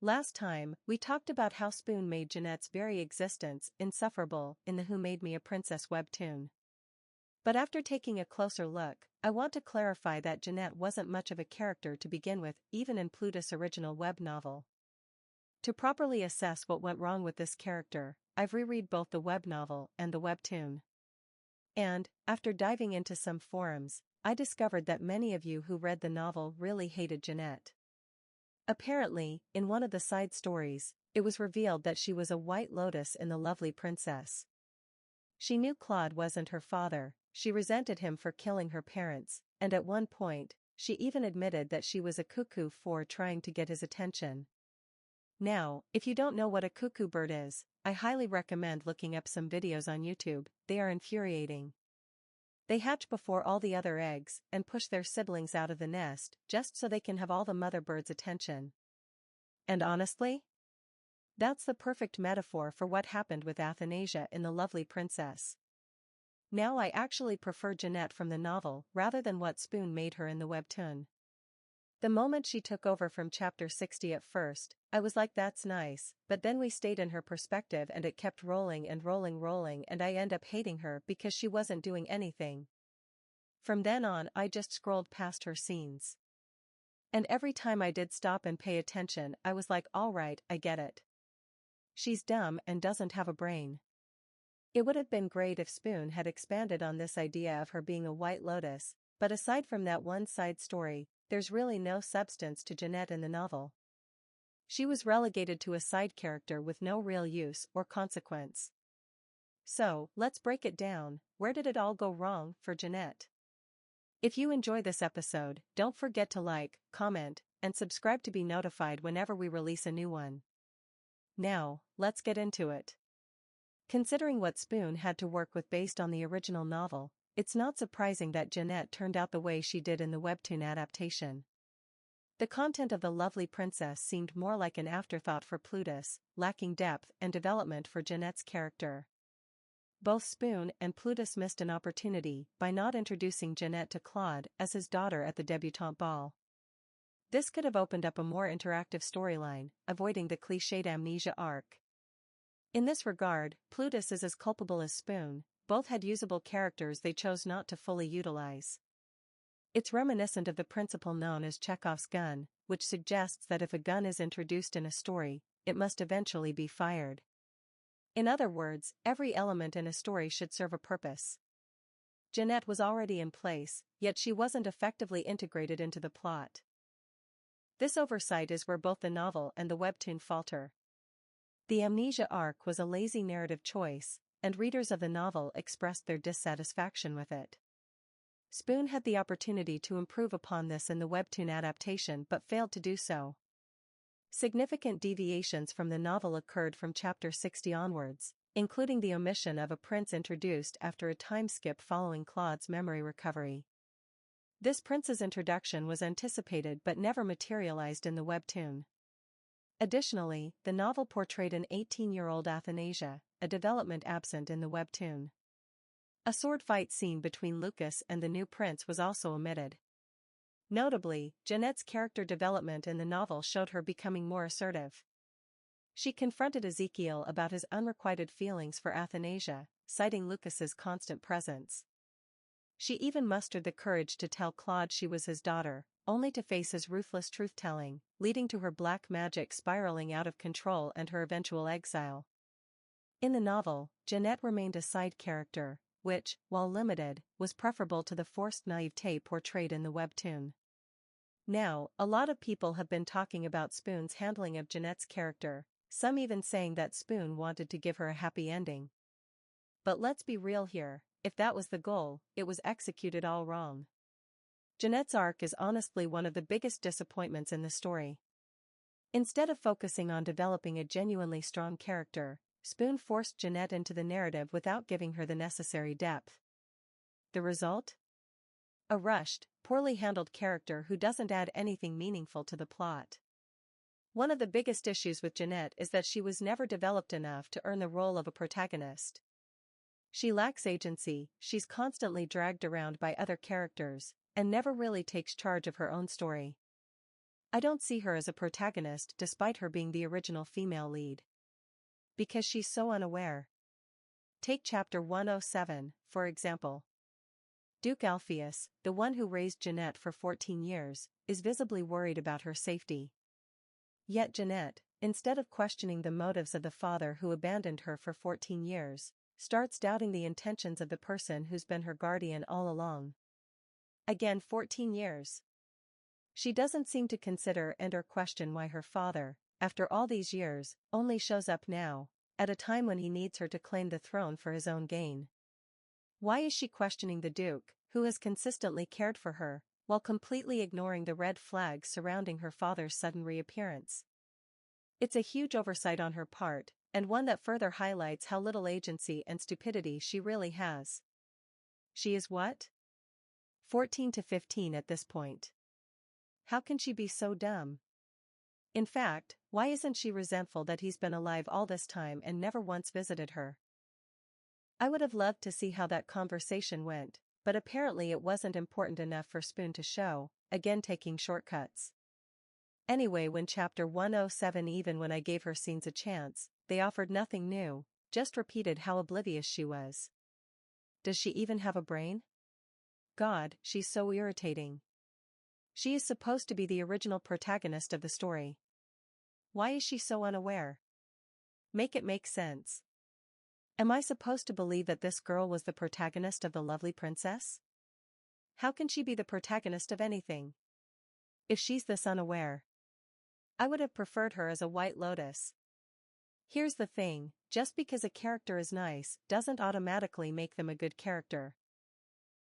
Last time, we talked about how Spoon made Jeanette's very existence insufferable in the Who Made Me a Princess webtoon. But after taking a closer look, I want to clarify that Jeanette wasn't much of a character to begin with, even in Plutus' original web novel. To properly assess what went wrong with this character, I've reread both the web novel and the webtoon. And, after diving into some forums, I discovered that many of you who read the novel really hated Jeanette. Apparently, in one of the side stories, it was revealed that she was a White Lotus in The Lovely Princess. She knew Claude wasn't her father, she resented him for killing her parents, and at one point, she even admitted that she was a cuckoo for trying to get his attention. Now, if you don't know what a cuckoo bird is, I highly recommend looking up some videos on YouTube, they are infuriating. They hatch before all the other eggs and push their siblings out of the nest just so they can have all the mother bird's attention. And honestly, that's the perfect metaphor for what happened with Athanasia in The Lovely Princess. Now I actually prefer Jeanette from the novel rather than what Spoon made her in the webtoon. The moment she took over from chapter 60 at first, I was like, that's nice, but then we stayed in her perspective and it kept rolling and rolling and I end up hating her because she wasn't doing anything. From then on I just scrolled past her scenes. And every time I did stop and pay attention I was like, alright, I get it. She's dumb and doesn't have a brain. It would have been great if Spoon had expanded on this idea of her being a White Lotus, but aside from that one side story, there's really no substance to Jeanette in the novel. She was relegated to a side character with no real use or consequence. So, let's break it down. Where did it all go wrong for Jeanette? If you enjoy this episode, don't forget to like, comment, and subscribe to be notified whenever we release a new one. Now, let's get into it. Considering what Spoon had to work with based on the original novel, it's not surprising that Jeanette turned out the way she did in the webtoon adaptation. The content of The Lovely Princess seemed more like an afterthought for Plutus, lacking depth and development for Jeanette's character. Both Spoon and Plutus missed an opportunity by not introducing Jeanette to Claude as his daughter at the debutante ball. This could have opened up a more interactive storyline, avoiding the cliched amnesia arc. In this regard, Plutus is as culpable as Spoon. Both had usable characters they chose not to fully utilize. It's reminiscent of the principle known as Chekhov's gun, which suggests that if a gun is introduced in a story, it must eventually be fired. In other words, every element in a story should serve a purpose. Jeanette was already in place, yet she wasn't effectively integrated into the plot. This oversight is where both the novel and the webtoon falter. The amnesia arc was a lazy narrative choice, and readers of the novel expressed their dissatisfaction with it. Spoon had the opportunity to improve upon this in the webtoon adaptation but failed to do so. Significant deviations from the novel occurred from chapter 60 onwards, including the omission of a prince introduced after a time skip following Claude's memory recovery. This prince's introduction was anticipated but never materialized in the webtoon. Additionally, the novel portrayed an 18-year-old Athanasia, a development absent in the webtoon. A sword fight scene between Lucas and the new prince was also omitted. Notably, Jeanette's character development in the novel showed her becoming more assertive. She confronted Ezekiel about his unrequited feelings for Athanasia, citing Lucas's constant presence. She even mustered the courage to tell Claude she was his daughter, only to face his ruthless truth-telling, leading to her black magic spiraling out of control and her eventual exile. In the novel, Jeanette remained a side character, which, while limited, was preferable to the forced naivete portrayed in the webtoon. Now, a lot of people have been talking about Spoon's handling of Jeanette's character, some even saying that Spoon wanted to give her a happy ending. But let's be real here, if that was the goal, it was executed all wrong. Jeanette's arc is honestly one of the biggest disappointments in the story. Instead of focusing on developing a genuinely strong character, Spoon forced Jeanette into the narrative without giving her the necessary depth. The result? A rushed, poorly handled character who doesn't add anything meaningful to the plot. One of the biggest issues with Jeanette is that she was never developed enough to earn the role of a protagonist. She lacks agency, she's constantly dragged around by other characters, and never really takes charge of her own story. I don't see her as a protagonist despite her being the original female lead. Because she's so unaware. Take chapter 107, for example. Duke Alpheus, the one who raised Jeanette for 14 years, is visibly worried about her safety. Yet Jeanette, instead of questioning the motives of the father who abandoned her for 14 years, starts doubting the intentions of the person who's been her guardian all along. Again 14 years. She doesn't seem to consider and/or question why her father, after all these years, only shows up now, at a time when he needs her to claim the throne for his own gain. Why is she questioning the Duke, who has consistently cared for her, while completely ignoring the red flags surrounding her father's sudden reappearance? It's a huge oversight on her part, and one that further highlights how little agency and stupidity she really has. She is what? 14 to 15 at this point. How can she be so dumb? In fact, why isn't she resentful that he's been alive all this time and never once visited her? I would have loved to see how that conversation went, but apparently it wasn't important enough for Spoon to show, again taking shortcuts. Anyway, when chapter 107, even when I gave her scenes a chance, they offered nothing new, just repeated how oblivious she was. Does she even have a brain? God, she's so irritating. She is supposed to be the original protagonist of the story. Why is she so unaware? Make it make sense. Am I supposed to believe that this girl was the protagonist of The Lovely Princess? How can she be the protagonist of anything? If she's this unaware. I would have preferred her as a White Lotus. Here's the thing, just because a character is nice doesn't automatically make them a good character.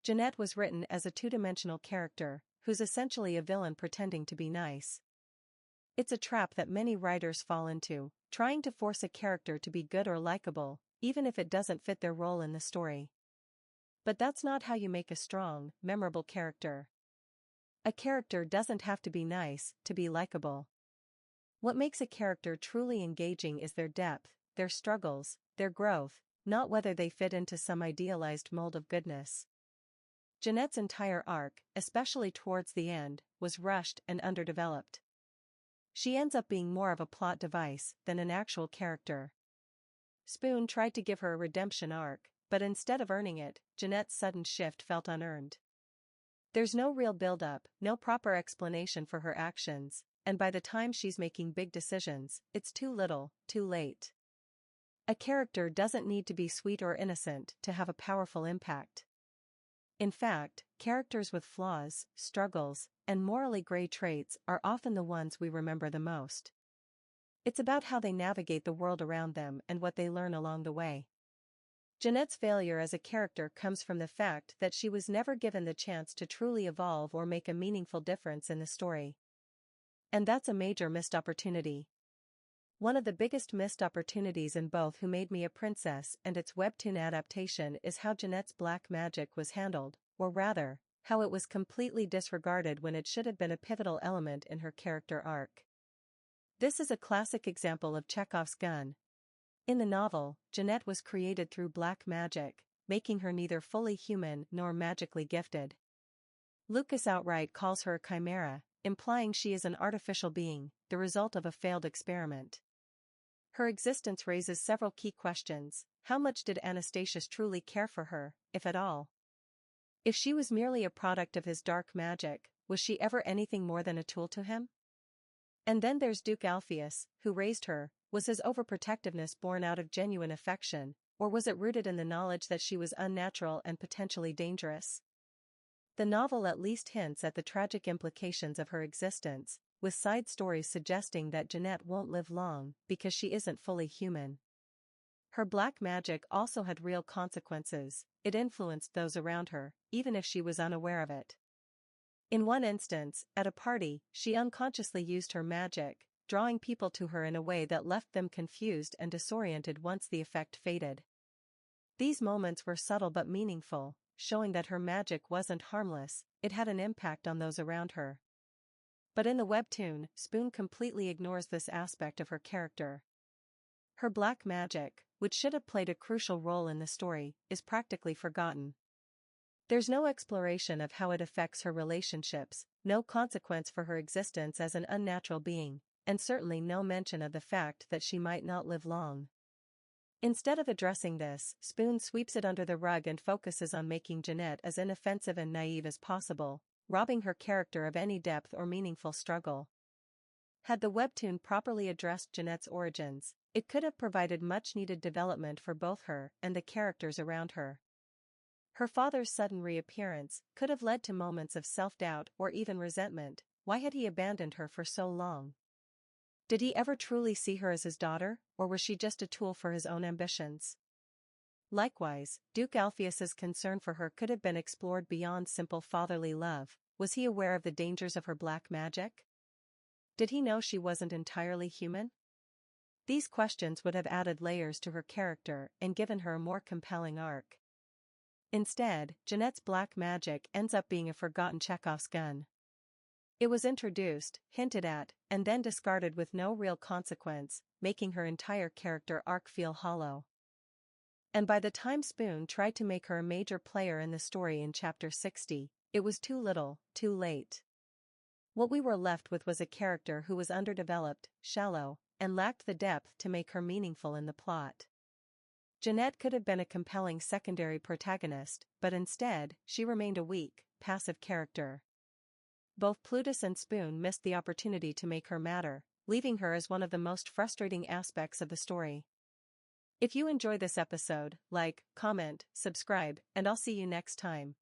Jeanette was written as a two-dimensional character, who's essentially a villain pretending to be nice. It's a trap that many writers fall into, trying to force a character to be good or likable, even if it doesn't fit their role in the story. But that's not how you make a strong, memorable character. A character doesn't have to be nice to be likable. What makes a character truly engaging is their depth, their struggles, their growth, not whether they fit into some idealized mold of goodness. Jeanette's entire arc, especially towards the end, was rushed and underdeveloped. She ends up being more of a plot device than an actual character. Spoon tried to give her a redemption arc, but instead of earning it, Jeanette's sudden shift felt unearned. There's no real build-up, no proper explanation for her actions, and by the time she's making big decisions, it's too little, too late. A character doesn't need to be sweet or innocent to have a powerful impact. In fact, characters with flaws, struggles, and morally gray traits are often the ones we remember the most. It's about how they navigate the world around them and what they learn along the way. Jeanette's failure as a character comes from the fact that she was never given the chance to truly evolve or make a meaningful difference in the story. And that's a major missed opportunity. One of the biggest missed opportunities in both Who Made Me a Princess and its Webtoon adaptation is how Jeanette's black magic was handled, or rather, how it was completely disregarded when it should have been a pivotal element in her character arc. This is a classic example of Chekhov's gun. In the novel, Jeanette was created through black magic, making her neither fully human nor magically gifted. Lucas outright calls her a chimera, implying she is an artificial being, the result of a failed experiment. Her existence raises several key questions. How much did Anastasius truly care for her, if at all? If she was merely a product of his dark magic, was she ever anything more than a tool to him? And then there's Duke Alpheus, who raised her. Was his overprotectiveness born out of genuine affection, or was it rooted in the knowledge that she was unnatural and potentially dangerous? The novel at least hints at the tragic implications of her existence, with side stories suggesting that Jeanette won't live long because she isn't fully human. Her black magic also had real consequences. It influenced those around her, even if she was unaware of it. In one instance, at a party, she unconsciously used her magic, drawing people to her in a way that left them confused and disoriented once the effect faded. These moments were subtle but meaningful, showing that her magic wasn't harmless, it had an impact on those around her. But in the webtoon, Spoon completely ignores this aspect of her character. Her black magic, which should have played a crucial role in the story, is practically forgotten. There's no exploration of how it affects her relationships, no consequence for her existence as an unnatural being, and certainly no mention of the fact that she might not live long. Instead of addressing this, Spoon sweeps it under the rug and focuses on making Jeanette as inoffensive and naive as possible, robbing her character of any depth or meaningful struggle. Had the webtoon properly addressed Jeanette's origins, it could have provided much-needed development for both her and the characters around her. Her father's sudden reappearance could have led to moments of self-doubt or even resentment. Why had he abandoned her for so long? Did he ever truly see her as his daughter, or was she just a tool for his own ambitions? Likewise, Duke Alpheus's concern for her could have been explored beyond simple fatherly love. Was he aware of the dangers of her black magic? Did he know she wasn't entirely human? These questions would have added layers to her character and given her a more compelling arc. Instead, Jeanette's black magic ends up being a forgotten Chekhov's gun. It was introduced, hinted at, and then discarded with no real consequence, making her entire character arc feel hollow. And by the time Spoon tried to make her a major player in the story in Chapter 60, it was too little, too late. What we were left with was a character who was underdeveloped, shallow, and lacked the depth to make her meaningful in the plot. Jeanette could have been a compelling secondary protagonist, but instead, she remained a weak, passive character. Both Plutus and Spoon missed the opportunity to make her matter, leaving her as one of the most frustrating aspects of the story. If you enjoy this episode, like, comment, subscribe, and I'll see you next time.